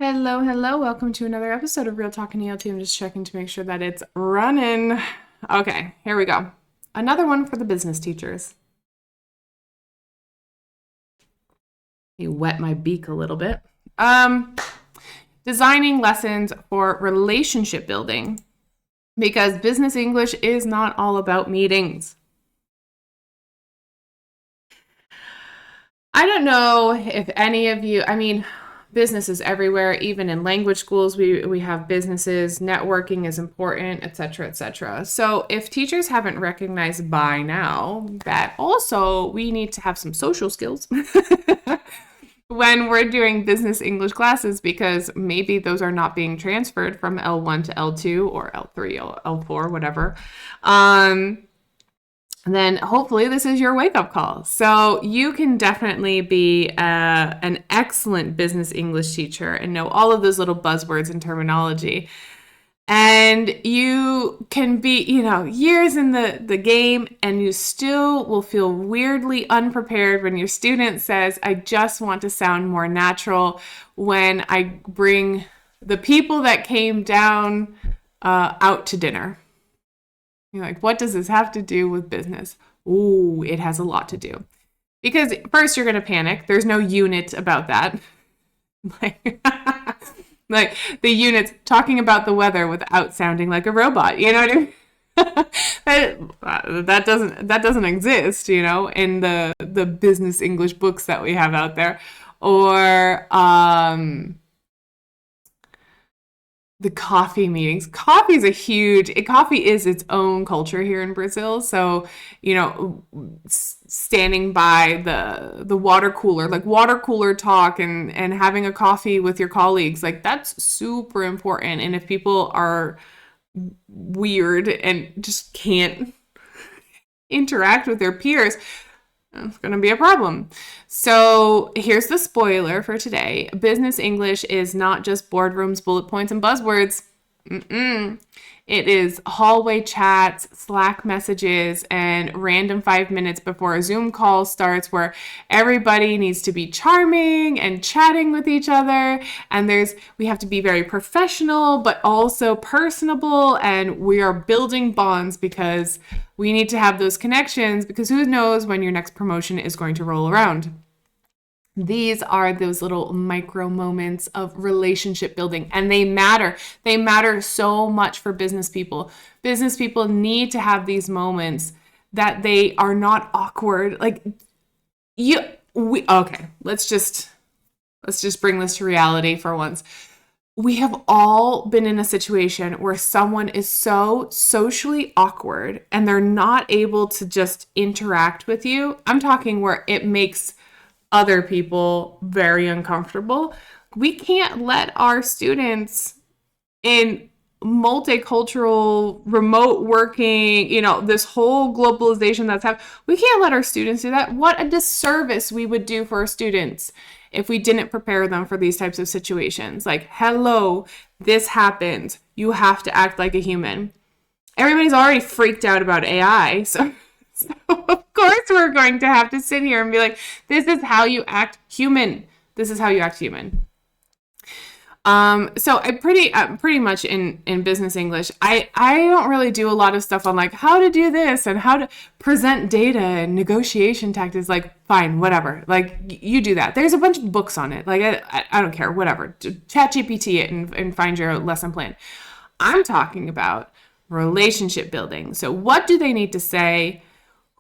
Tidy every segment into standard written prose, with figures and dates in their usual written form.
Hello, hello. Welcome to another episode of Real Talk and ELT. I'm just checking to make sure that it's running. Okay, here we go. Another one for the business teachers. You wet my beak a little bit. Designing lessons for relationship building because business English is not all about meetings. I don't know if any of you, businesses everywhere, even in language schools, we have businesses, networking is important, etc., etc. So if teachers haven't recognized by now that also we need to have some social skills when we're doing business English classes, because maybe those are not being transferred from L1 to L2 or L3 or L4, whatever. Then hopefully this is your wake-up call. So you can definitely be an excellent business English teacher and know all of those little buzzwords and terminology. And you can be, years in the game, and you still will feel weirdly unprepared when your student says, I just want to sound more natural when I bring the people that came down out to dinner. You're like, what does this have to do with business? Ooh, it has a lot to do. Because first you're going to panic. There's no unit about that. like the unit's talking about the weather without sounding like a robot. You know what I mean? that doesn't exist, in the business English books that we have out there. Or the coffee meetings. Coffee is its own culture here in Brazil. So, standing by the water cooler, like water cooler talk and having a coffee with your colleagues, like that's super important. And if people are weird and just can't interact with their peers, it's going to be a problem. So here's the spoiler for today. Business English is not just boardrooms, bullet points, and buzzwords. It is hallway chats, Slack messages, and random 5 minutes before a Zoom call starts where everybody needs to be charming and chatting with each other. And we have to be very professional, but also personable. And we are building bonds because we need to have those connections, because who knows when your next promotion is going to roll around. These are those little micro moments of relationship building, and they matter. They matter so much for business people. Business people need to have these moments that they are not awkward. Okay, let's just bring this to reality for once. We have all been in a situation where someone is so socially awkward and they're not able to just interact with you. I'm talking where it makes other people very uncomfortable. We can't let our students in multicultural, remote working, this whole globalization that's happening. We can't let our students do that. What a disservice we would do for our students if we didn't prepare them for these types of situations. Like, hello, this happened. You have to act like a human. Everybody's already freaked out about AI, so of course we're going to have to sit here and be like, this is how you act human. This is how you act human. So I pretty much in business English, I don't really do a lot of stuff on like how to do this and how to present data and negotiation tactics. Like, fine, whatever. Like, you do that. There's a bunch of books on it. Like, I don't care, whatever. Chat GPT it and find your lesson plan. I'm talking about relationship building. So what do they need to say?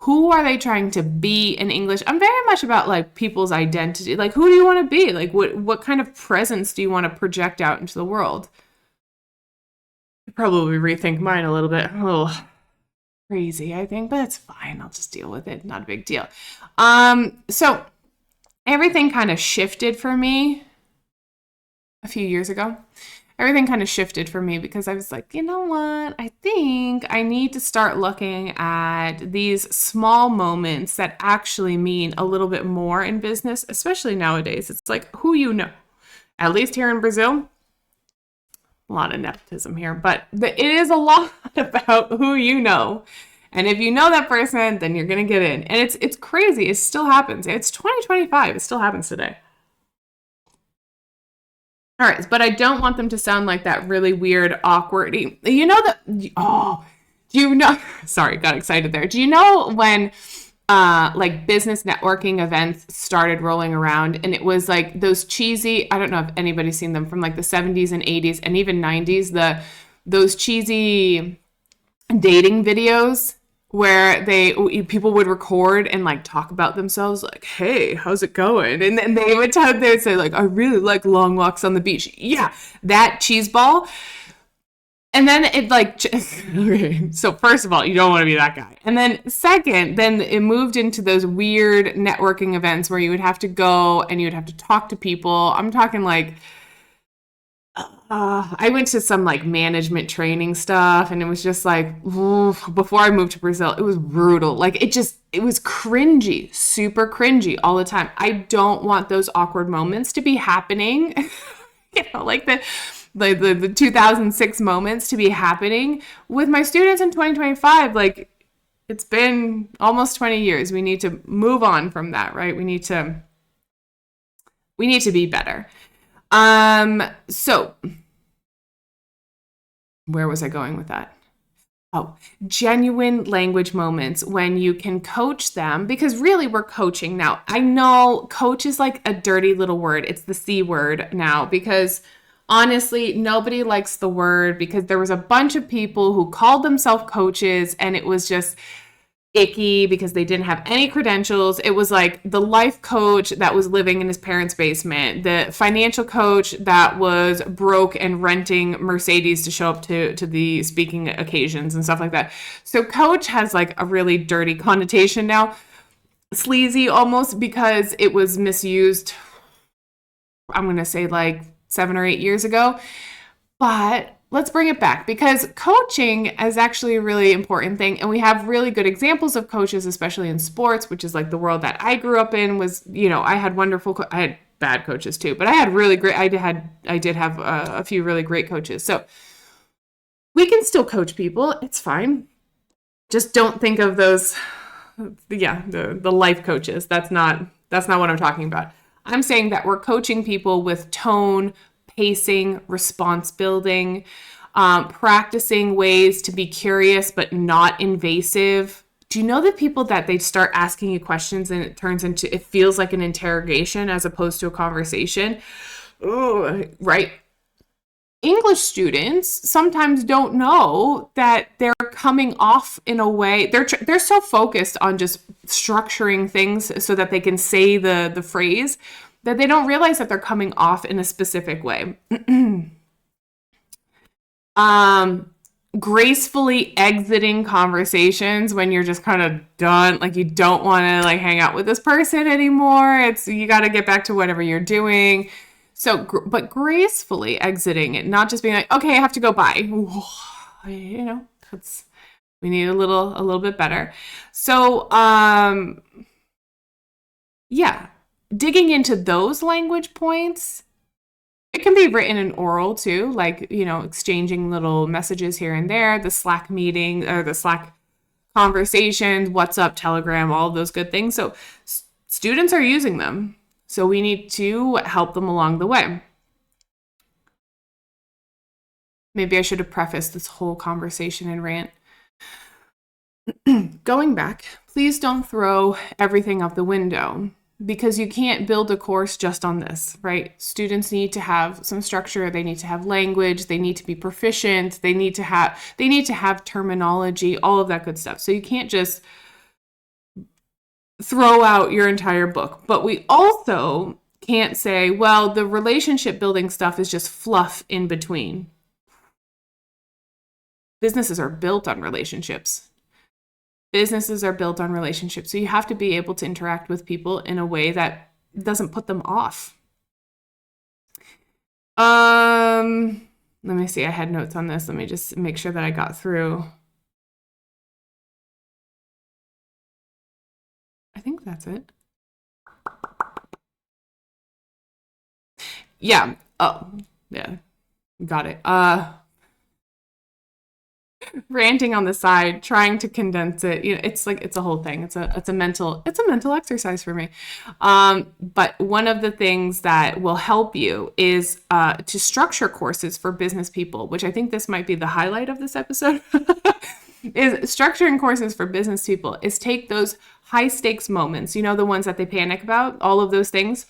Who are they trying to be in English? I'm very much about like people's identity. Like, who do you want to be? Like, what kind of presence do you want to project out into the world? I'd probably rethink mine a little bit. Oh, crazy, I think, but it's fine. I'll just deal with it. Not a big deal. So everything kind of shifted for me a few years ago. Everything kind of shifted for me because I was like, you know what? I think I need to start looking at these small moments that actually mean a little bit more in business, especially nowadays. It's like who you know. At least here in Brazil, a lot of nepotism here, but it is a lot about who you know. And if you know that person, then you're going to get in. And it's crazy. It still happens. It's 2025. It still happens today. All right, but I don't want them to sound like that really weird, awkward. You know that? Oh, do you know? Sorry, got excited there. Do you know when like business networking events started rolling around, and it was like those cheesy? I don't know if anybody's seen them from like the 70s and 80s and even 90s. Those cheesy dating videos where people would record and like talk about themselves, like, hey, how's it going? And then they'd say like, I really like long walks on the beach. Yeah, that cheese ball. And then it like, okay, so first of all, you don't want to be that guy. And then second, then it moved into those weird networking events where you would have to go and you would have to talk to people. I'm talking like, I went to some like management training stuff, and it was just like, ooh, before I moved to Brazil, it was brutal. Like it was cringy, super cringy all the time. I don't want those awkward moments to be happening. Like the 2006 moments to be happening with my students in 2025. Like, it's been almost 20 years. We need to move on from that, right? We need to be better. So where was I going with that? Oh, genuine language moments when you can coach them, because really we're coaching now. I know coach is like a dirty little word. It's the C word now, because honestly, nobody likes the word, because there was a bunch of people who called themselves coaches and it was just icky because they didn't have any credentials. It was like the life coach that was living in his parents' basement, the financial coach that was broke and renting Mercedes to show up to the speaking occasions and stuff like that. So coach has like a really dirty connotation now, sleazy almost, because it was misused, I'm going to say like 7 or 8 years ago. But let's bring it back, because coaching is actually a really important thing. And we have really good examples of coaches, especially in sports, which is like the world that I grew up in. Was, I had I had bad coaches too, but I had really great, I did have a few really great coaches. So we can still coach people. It's fine. Just don't think of those, the life coaches. That's not what I'm talking about. I'm saying that we're coaching people with tone, pacing, response building, practicing ways to be curious but not invasive. Do you know the people that they start asking you questions and it feels like an interrogation as opposed to a conversation? Ooh, right? English students sometimes don't know that they're coming off in a way. They're so focused on just structuring things so that they can say the phrase, that they don't realize that they're coming off in a specific way. Gracefully exiting conversations when you're just kind of done, like you don't want to like hang out with this person anymore. You got to get back to whatever you're doing. So, but gracefully exiting it, not just being like, okay, I have to go, bye. We need a little bit better. So, yeah, digging into those language points. It can be written in oral too, like, exchanging little messages here and there, the Slack meeting or the Slack conversations, WhatsApp, Telegram, all of those good things. So students are using them. So we need to help them along the way. Maybe I should have prefaced this whole conversation and rant. Going back, please don't throw everything out the window, because you can't build a course just on this, right? Students need to have some structure. They need to have language. They need to be proficient. They need to have terminology, all of that good stuff. So you can't just throw out your entire book. But we also can't say, well, the relationship building stuff is just fluff in between. Businesses are built on relationships. Businesses are built on relationships. So you have to be able to interact with people in a way that doesn't put them off. Let me see. I had notes on this. Let me just make sure that I got through. I think that's it. Yeah. Oh, yeah. Got it. ranting on the side, trying to condense it. It's like, it's a whole thing. It's a mental exercise for me. But one of the things that will help you is to structure courses for business people, which I think this might be the highlight of this episode. Is structuring courses for business people is take those high stakes moments, the ones that they panic about, all of those things.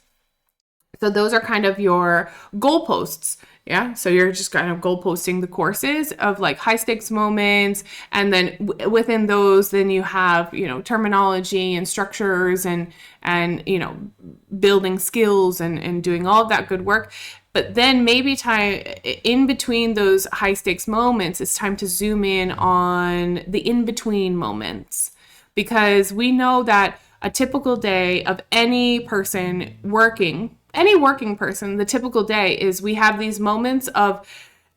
So those are kind of your goalposts. Yeah. So you're just kind of goalposting the courses of like high stakes moments. And then within those, then you have, terminology and structures and, building skills and doing all of that good work. But then maybe time in between those high stakes moments, it's time to zoom in on the in-between moments, because we know that a typical day of any working person, the typical day is we have these moments of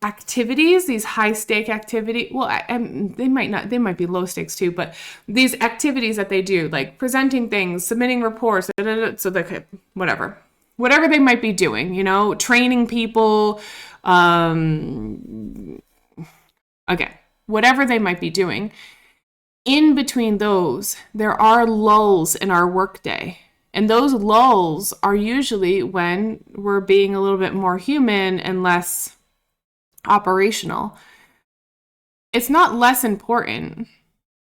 activities, these high stake activity. Well, they might be low stakes too, but these activities that they do, like presenting things, submitting reports, so that whatever they might be doing, training people, whatever they might be doing. In between those, there are lulls in our workday. And those lulls are usually when we're being a little bit more human and less operational. It's not less important.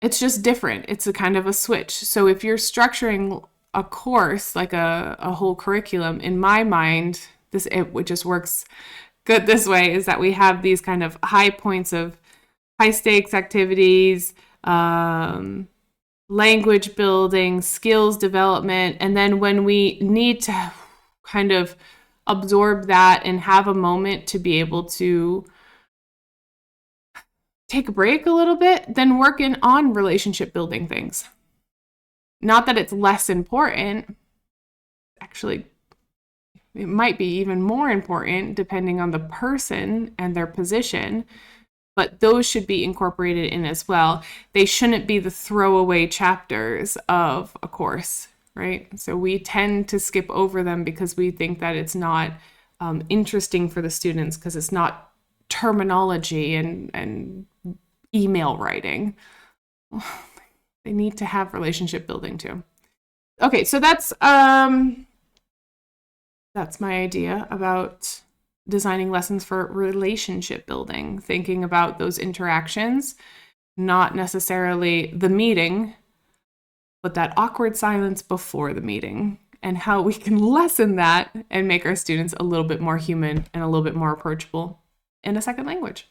It's just different. It's a kind of a switch. So if you're structuring a course, like a whole curriculum, in my mind, it just works good this way, is that we have these kind of high points of high stakes activities, language building, skills development. And then when we need to kind of absorb that and have a moment to be able to take a break a little bit, then working on relationship building things. Not that it's less important. Actually, it might be even more important depending on the person and their position. But those should be incorporated in as well. They shouldn't be the throwaway chapters of a course, right? So we tend to skip over them because we think that it's not interesting for the students, because it's not terminology and email writing. They need to have relationship building too. Okay, so that's my idea about designing lessons for relationship building, thinking about those interactions, not necessarily the meeting, but that awkward silence before the meeting, and how we can lessen that and make our students a little bit more human and a little bit more approachable in a second language.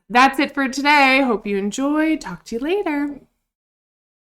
That's it for today. Hope you enjoyed. Talk to you later.